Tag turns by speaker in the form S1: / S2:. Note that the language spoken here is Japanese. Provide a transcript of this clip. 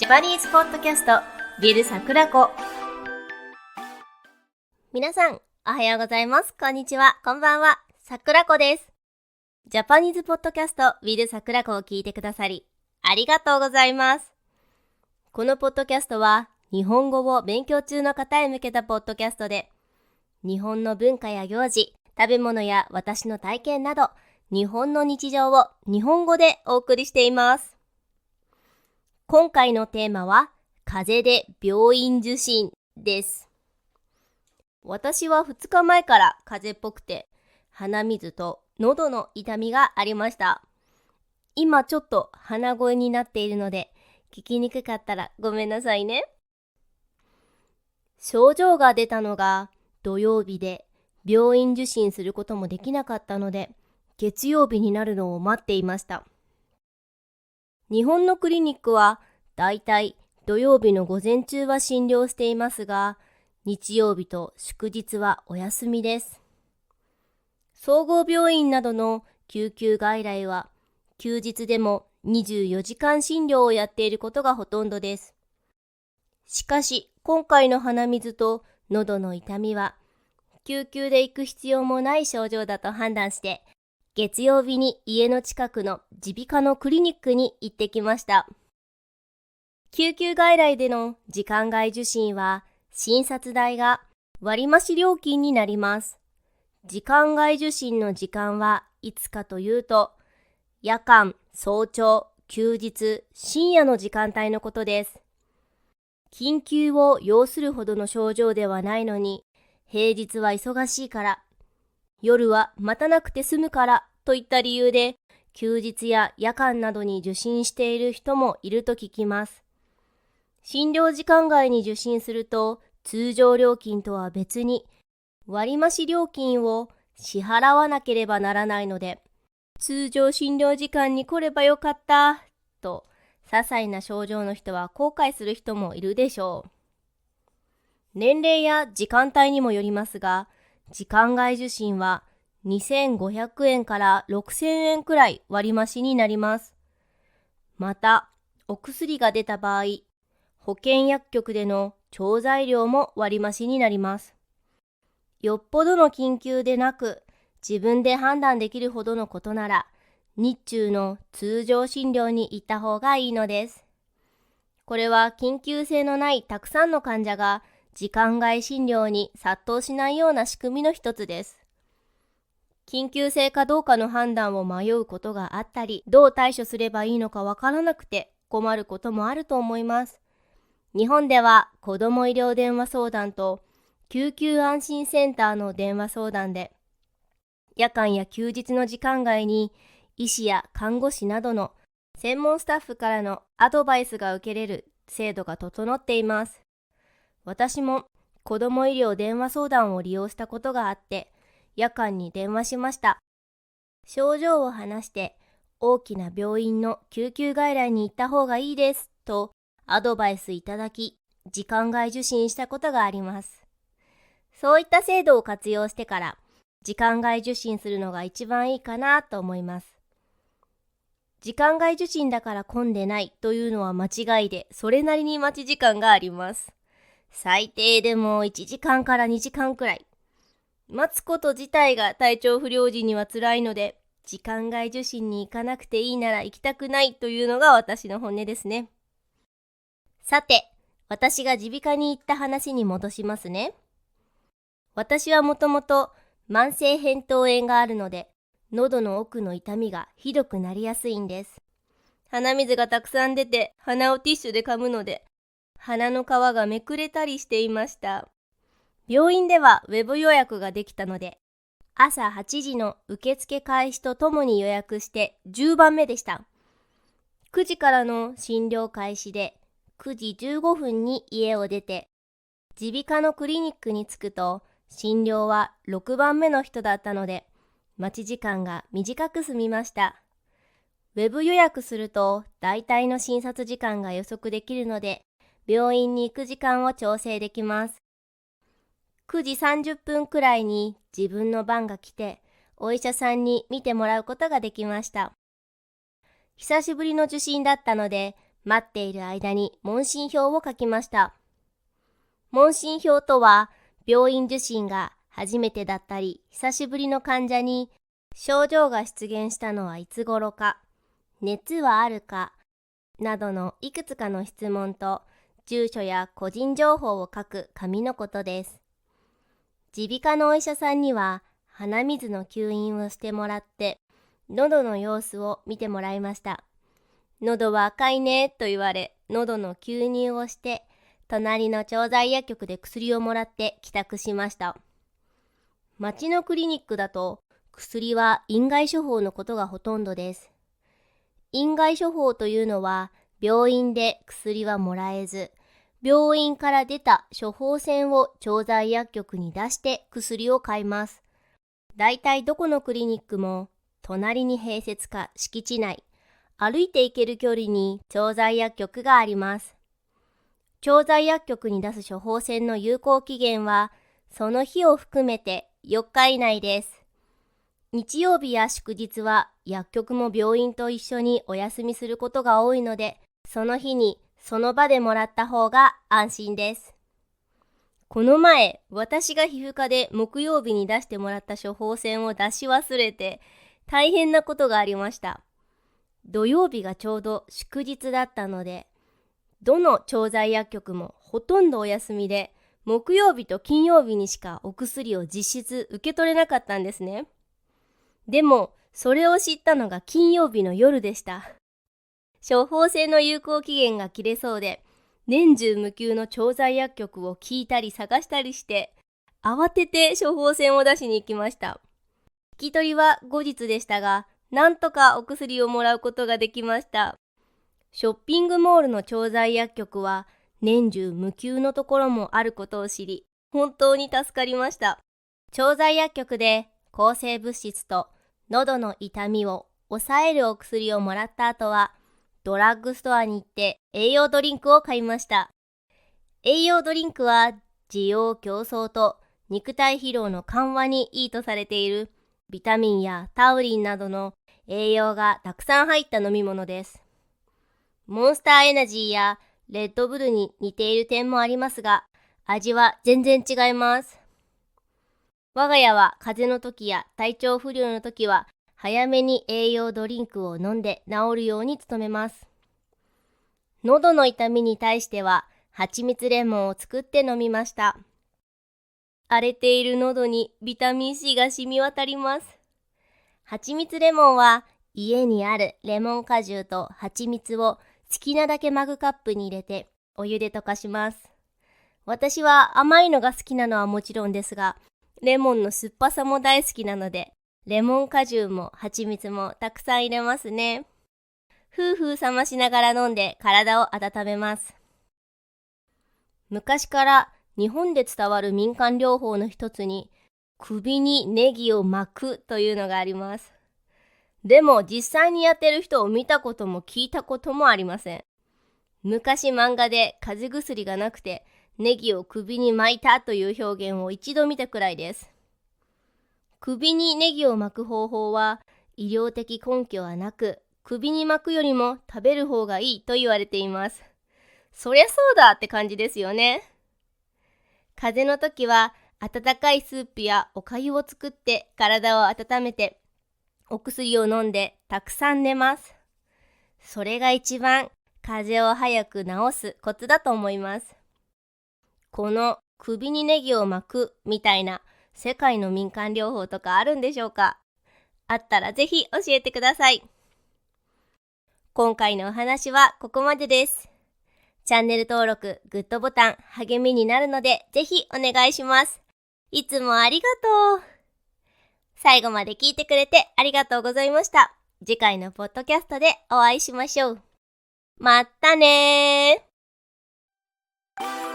S1: ジャパニーズポッドキャストビル桜子。皆さんおはようございます。こんにちは、こんばんは。桜子です。ジャパニーズポッドキャストビル桜子を聞いてくださりありがとうございます。このポッドキャストは日本語を勉強中の方へ向けたポッドキャストで、日本の文化や行事、食べ物や私の体験など日本の日常を日本語でお送りしています。今回のテーマは風邪で病院受診です。私は2日前から風邪っぽくて鼻水と喉の痛みがありました。今ちょっと鼻声になっているので聞きにくかったらごめんなさいね。症状が出たのが土曜日で、病院受診することもできなかったので月曜日になるのを待っていました。日本のクリニックはだいたい土曜日の午前中は診療していますが、日曜日と祝日はお休みです。総合病院などの救急外来は休日でも24時間診療をやっていることがほとんどです。しかし今回の鼻水と喉の痛みは救急で行く必要もない症状だと判断して、月曜日に家の近くの耳鼻科のクリニックに行ってきました。救急外来での時間外受診は診察代が割増料金になります。時間外受診の時間はいつかというと、夜間、早朝、休日、深夜の時間帯のことです。緊急を要するほどの症状ではないのに、平日は忙しいから、夜は待たなくて済むからといった理由で、休日や夜間などに受診している人もいると聞きます。診療時間外に受診すると、通常料金とは別に割増料金を支払わなければならないので、通常診療時間に来ればよかったと、些細な症状の人は後悔する人もいるでしょう。年齢や時間帯にもよりますが、時間外受診は2500円から6000円くらい割増になります。また、お薬が出た場合、保健薬局での調剤料も割増になります。よっぽどの緊急でなく、自分で判断できるほどのことなら、日中の通常診療に行った方がいいのです。これは緊急性のないたくさんの患者が時間外診療に殺到しないような仕組みの一つです。緊急性かどうかの判断を迷うことがあったり、どう対処すればいいのかわからなくて困ることもあると思います。日本では子ども医療電話相談と救急安心センターの電話相談で、夜間や休日の時間外に医師や看護師などの専門スタッフからのアドバイスが受けれる制度が整っています。私も子ども医療電話相談を利用したことがあって、夜間に電話しました。症状を話して、大きな病院の救急外来に行った方がいいですとアドバイスいただき、時間外受診したことがあります。そういった制度を活用してから、時間外受診するのが一番いいかなと思います。時間外受診だから混んでないというのは間違いで、それなりに待ち時間があります。最低でも1時間から2時間くらい。待つこと自体が体調不良時には辛いので、時間外受診に行かなくていいなら行きたくないというのが私の本音ですね。さて、私が耳鼻科に行った話に戻しますね。私はもともと慢性扁桃炎があるので、喉の奥の痛みがひどくなりやすいんです。鼻水がたくさん出て、鼻をティッシュで噛むので、鼻の皮がめくれたりしていました。病院ではウェブ予約ができたので、朝8時の受付開始とともに予約して10番目でした。9時からの診療開始で9時15分に家を出て、耳鼻科のクリニックに着くと診療は6番目の人だったので、待ち時間が短く済みました。ウェブ予約すると大体の診察時間が予測できるので、病院に行く時間を調整できます。9時30分くらいに自分の番が来て、お医者さんに見てもらうことができました。久しぶりの受診だったので、待っている間に問診票を書きました。問診票とは、病院受診が初めてだったり、久しぶりの患者に、症状が出現したのはいつ頃か、熱はあるか、などのいくつかの質問と、住所や個人情報を書く紙のことです。耳鼻科のお医者さんには、鼻水の吸引をしてもらって、喉の様子を見てもらいました。喉は赤いねと言われ、喉の吸入をして、隣の調剤薬局で薬をもらって帰宅しました。町のクリニックだと、薬は院外処方のことがほとんどです。院外処方というのは、病院で薬はもらえず、病院から出た処方箋を調剤薬局に出して薬を買います。だいたいどこのクリニックも、隣に併設か敷地内、歩いて行ける距離に調剤薬局があります。調剤薬局に出す処方箋の有効期限は、その日を含めて4日以内です。日曜日や祝日は薬局も病院と一緒にお休みすることが多いので、その日にその場でもらった方が安心です。この前、私が皮膚科で木曜日に出してもらった処方箋を出し忘れて、大変なことがありました。土曜日がちょうど祝日だったので、どの調剤薬局もほとんどお休みで、木曜日と金曜日にしかお薬を実質受け取れなかったんですね。でも、それを知ったのが金曜日の夜でした。処方箋の有効期限が切れそうで、年中無休の調剤薬局を聞いたり探したりして、慌てて処方箋を出しに行きました。引き取りは後日でしたが、なんとかお薬をもらうことができました。ショッピングモールの調剤薬局は、年中無休のところもあることを知り、本当に助かりました。調剤薬局で抗生物質と喉の痛みを抑えるお薬をもらった後は、ドラッグストアに行って栄養ドリンクを買いました。栄養ドリンクは滋養強壮と肉体疲労の緩和にいいとされているビタミンやタウリンなどの栄養がたくさん入った飲み物です。モンスターエナジーやレッドブルに似ている点もありますが、味は全然違います。我が家は風邪の時や体調不良の時は早めに栄養ドリンクを飲んで治るように努めます。喉の痛みに対しては蜂蜜レモンを作って飲みました。荒れている喉にビタミン C が染み渡ります。蜂蜜レモンは家にあるレモン果汁と蜂蜜を好きなだけマグカップに入れてお湯で溶かします。私は甘いのが好きなのはもちろんですが、レモンの酸っぱさも大好きなので、レモン果汁も蜂蜜もたくさん入れますね。ふうふう冷ましながら飲んで体を温めます。昔から日本で伝わる民間療法の一つに、首にネギを巻くというのがあります。でも実際にやってる人を見たことも聞いたこともありません。昔漫画で風邪薬がなくてネギを首に巻いたという表現を一度見たくらいです。首にネギを巻く方法は医療的根拠はなく、首に巻くよりも食べる方がいいと言われています。そりゃそうだって感じですよね。風邪の時は温かいスープやお粥を作って体を温めて、お薬を飲んでたくさん寝ます。それが一番風邪を早く治すコツだと思います。この首にネギを巻くみたいな世界の民間療法とかあるんでしょうか？あったらぜひ教えてください。今回のお話はここまでです。チャンネル登録、グッドボタン励みになるのでぜひお願いします。いつもありがとう。最後まで聞いてくれてありがとうございました。次回のポッドキャストでお会いしましょう。まったねー。